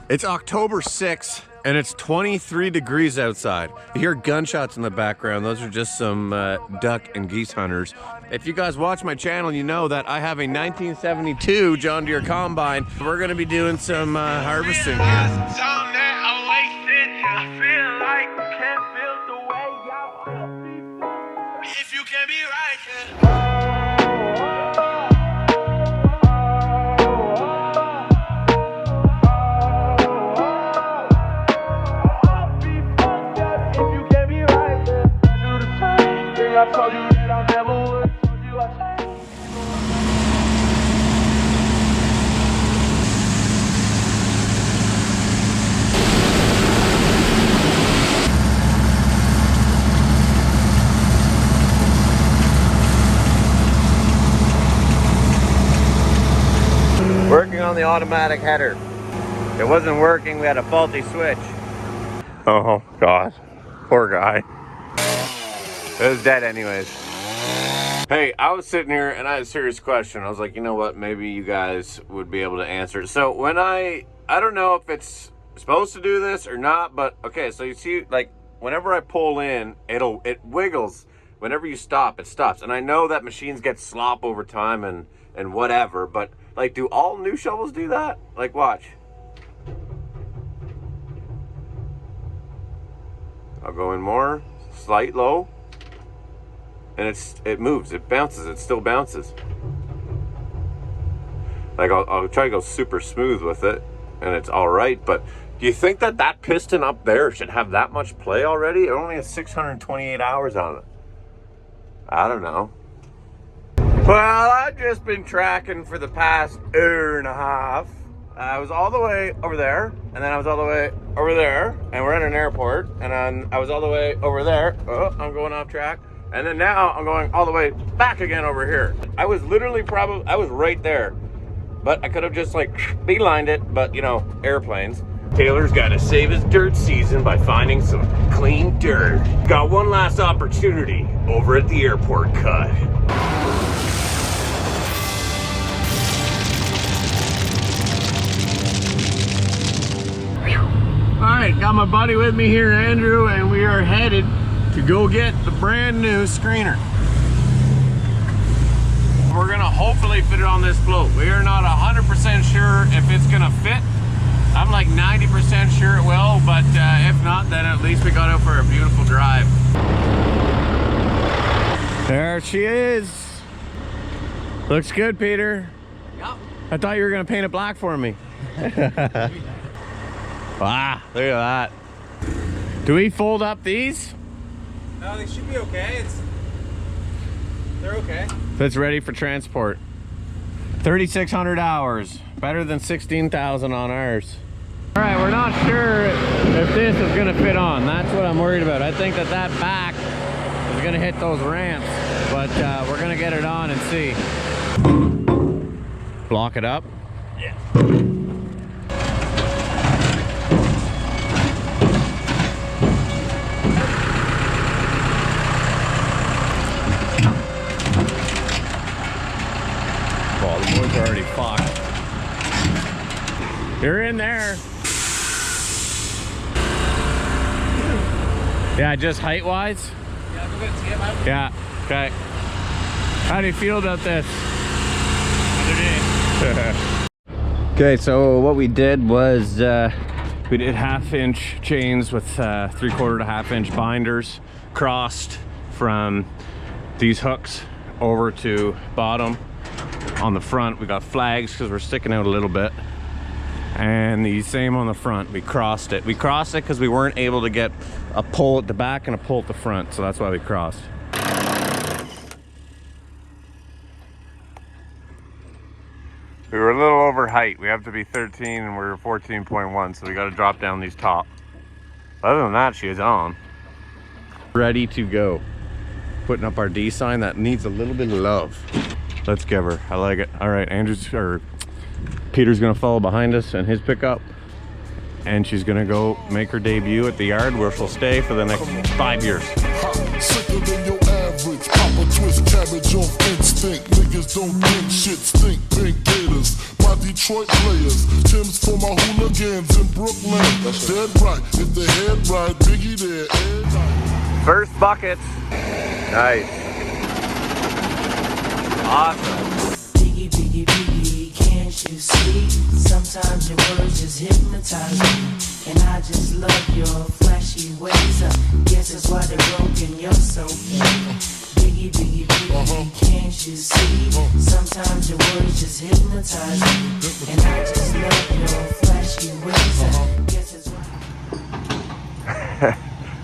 It's October 6th and it's 23 degrees outside. You hear gunshots in the background. Those are just some duck and geese hunters. If you guys watch my channel, you know that I have a 1972 John Deere combine. We're gonna be doing some harvesting here. If you can be right here. I told you that I never would. Told you I changed. Working on the automatic header. It wasn't working, we had a faulty switch. Oh God, poor guy. It was dead anyways. Hey, I was sitting here and I had a serious question. I was like, you know what, maybe you guys would be able to answer it. So when I don't know if it's supposed to do this or not, but okay, so you see, like, whenever I pull in, it wiggles. Whenever you stop, it stops. And I know that machines get slop over time and whatever, but like, do all new shovels do that? Like, watch. I'll go in more, slight low. And it moves, it bounces, it still bounces. Like, I'll try to go super smooth with it, and it's all right, but do you think that that piston up there should have that much play already? It only has 628 hours on it. I don't know. Well, I've just been tracking for the past hour and a half. I was all the way over there, and then I was all the way over there, and we're at an airport, and then I was all the way over there. Oh, I'm going off track. And then now I'm going all the way back again over here. I was literally I was right there. But I could have just like beelined it, but you know, airplanes. Taylor's got to save his dirt season by finding some clean dirt. Got one last opportunity over at the airport cut. All right, got my buddy with me here, Andrew, and we are headed to go get the brand new screener. We're gonna hopefully fit it on this float. We are not 100% sure if it's gonna fit. I'm like 90% sure it will, but if not, then at least we got out for a beautiful drive. There she is. Looks good, Peter. Yep. I thought you were gonna paint it black for me. Wow, look at that. Do we fold up these? No, they should be okay. They're okay. It's ready for transport. 3,600 hours, better than 16,000 on ours. All right, we're not sure if this is gonna fit on. That's what I'm worried about. I think that back is gonna hit those ramps, but we're gonna get it on and see. Block it up? Yeah. Already fucked. You're in there. Yeah, just height wise? Yeah, we're gonna skip out. Yeah, okay. How do you feel about this? Okay, so what we did was we did 1/2-inch chains with 3/4 to 1/2-inch binders, crossed from these hooks over to bottom. On the front we got flags because we're sticking out a little bit, and the same on the front. We crossed it because we weren't able to get a pull at the back and a pull at the front, so that's why we crossed. We were a little over height. We have to be 13 and we're 14.1, so we got to drop down these top. Other than that, she is on, ready to go. Putting up our D sign that needs a little bit of love. Let's give her. I like it. All right, Peter's gonna follow behind us in his pickup, and she's gonna go make her debut at the yard where she'll stay for the next 5 years. average. Papa twist cabbage off instinct. Niggas don't think shit stink. Pink gators, my Detroit players. Tim's for my hooligans in Brooklyn. Dead right, if the head right, Biggie there. First buckets. Nice. Awesome. Biggie, biggie, biggie, can't you see? Sometimes your words just hypnotize me. And I just love your flashy ways. Guess that's why they're broken, you're so mean. Biggie, biggie, biggie, can't you see? Sometimes your words just hypnotize me. And I just love your flashy ways. Guess that's why.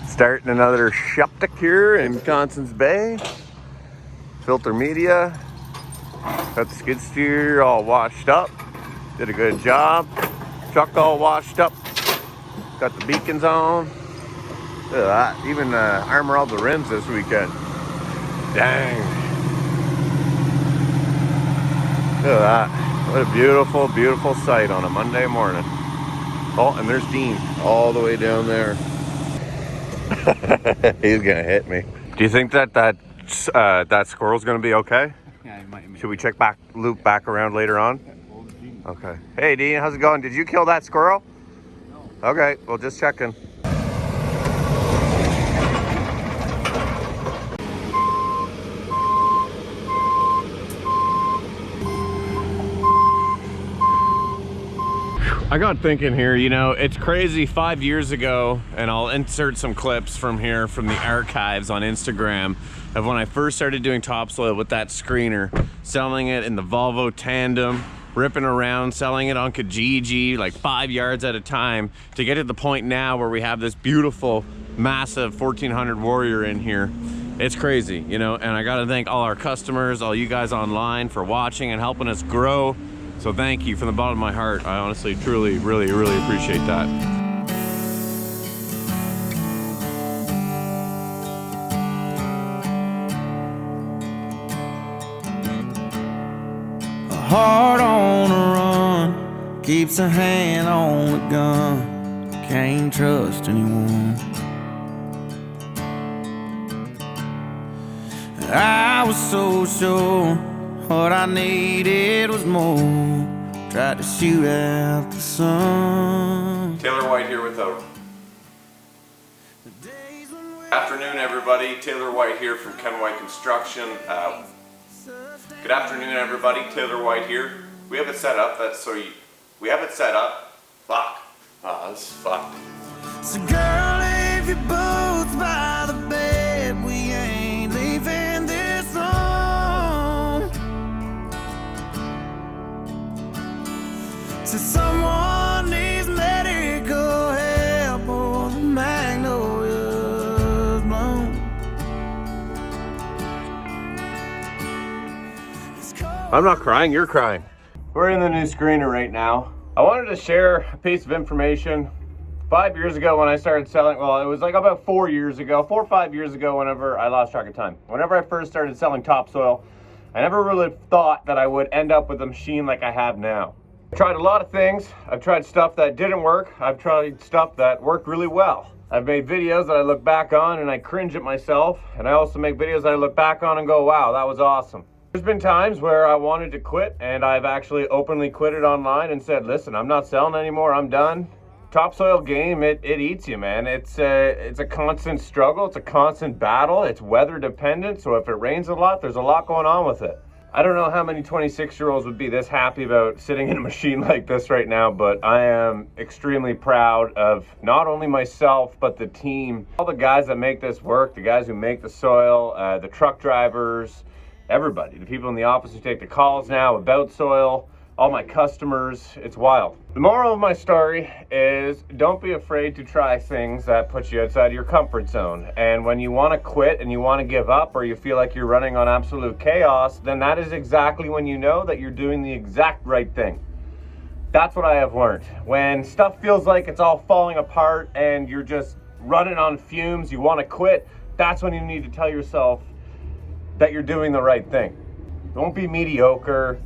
Starting another Shuptic here in Conson's Bay. Filter Media. Got the skid steer all washed up. Did a good job. Truck all washed up. Got the beacons on. Look at that. Even armor all the rims this weekend. Dang. Look at that. What a beautiful, beautiful sight on a Monday morning. Oh, and there's Dean all the way down there. He's gonna hit me. Do you think that squirrel's gonna be okay? Yeah, he might. Should we loop back around later on? Okay. Hey Dean, how's it going? Did you kill that squirrel? No. Okay, well just checking. I got thinking here, you know, it's crazy 5 years ago, and I'll insert some clips from here from the archives on Instagram of when I first started doing topsoil with that screener, selling it in the Volvo Tandem, ripping around, selling it on Kijiji, like 5 yards at a time, to get to the point now where we have this beautiful, massive 1400 Warrior in here. It's crazy, you know, and I gotta thank all our customers, all you guys online for watching and helping us grow. So thank you from the bottom of my heart. I honestly, truly, really, really appreciate that. A heart on a run keeps a hand on the gun. Can't trust anyone. I was so sure what I needed was more. Tried to shoot out the sun. Taylor White here with a... Afternoon everybody, Taylor White here from Ken White Construction. Good afternoon everybody, Taylor White here. We have it set up, we have it set up. Fuck. Oh, this is fucked. So girl, if you're both by the bed, we ain't leaving this long. So someone needs medical help or the magnolia's blown. I'm not crying, you're crying. We're in the new screener right now. I wanted to share a piece of information. 5 years ago when I started selling, well, it was like about 4 years ago, 4 or 5 years ago, whenever I lost track of time. Whenever I first started selling topsoil, I never really thought that I would end up with a machine like I have now. I've tried a lot of things. I've tried stuff that didn't work. I've tried stuff that worked really well. I've made videos that I look back on and I cringe at myself. And I also make videos that I look back on and go, wow, that was awesome. There's been times where I wanted to quit, and I've actually openly quit it online and said, listen, I'm not selling anymore, I'm done. Topsoil game, it eats you, man. It's a constant struggle, it's a constant battle, it's weather dependent, so if it rains a lot, there's a lot going on with it. I don't know how many 26-year-olds would be this happy about sitting in a machine like this right now, but I am extremely proud of not only myself, but the team. All the guys that make this work, the guys who make the soil, the truck drivers, everybody. The people in the office who take the calls now about soil, all my customers, it's wild. The moral of my story is don't be afraid to try things that put you outside of your comfort zone. And when you want to quit and you want to give up, or you feel like you're running on absolute chaos, then that is exactly when you know that you're doing the exact right thing. That's what I have learned. When stuff feels like it's all falling apart and you're just running on fumes, you want to quit, that's when you need to tell yourself that you're doing the right thing. Don't be mediocre.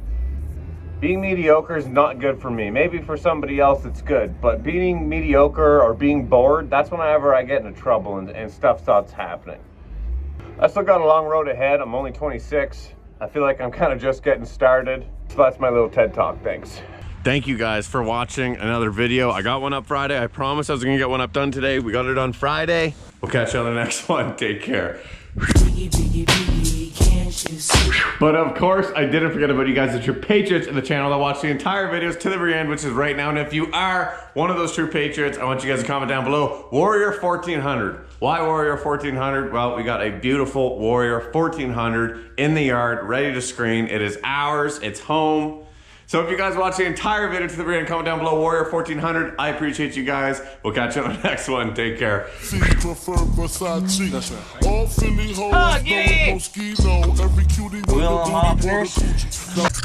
Being mediocre is not good for me. Maybe for somebody else it's good, but being mediocre or being bored, that's whenever I get into trouble and stuff starts happening. I still got a long road ahead. I'm only 26. I feel like I'm kind of just getting started. So that's my little TED Talk. Thanks. Thank you guys for watching another video. I got one up Friday. I promised I was gonna get one up done today. We got it on Friday. We'll catch you on the next one. Take care. Biggie, biggie, biggie, can't you see? But of course, I didn't forget about you guys, the true patriots in the channel that watch the entire videos to the very end, which is right now. And if you are one of those true patriots, I want you guys to comment down below, Warrior 1400. Why Warrior 1400? Well, we got a beautiful Warrior 1400 in the yard, ready to screen. It is ours, it's home. So if you guys watch the entire video to the very end, comment down below Warrior 1400. I appreciate you guys. We'll catch you on the next one. Take care. See, prefer Versace. That's right. All Philly hoes, no Moschino. Every cutie with a booty,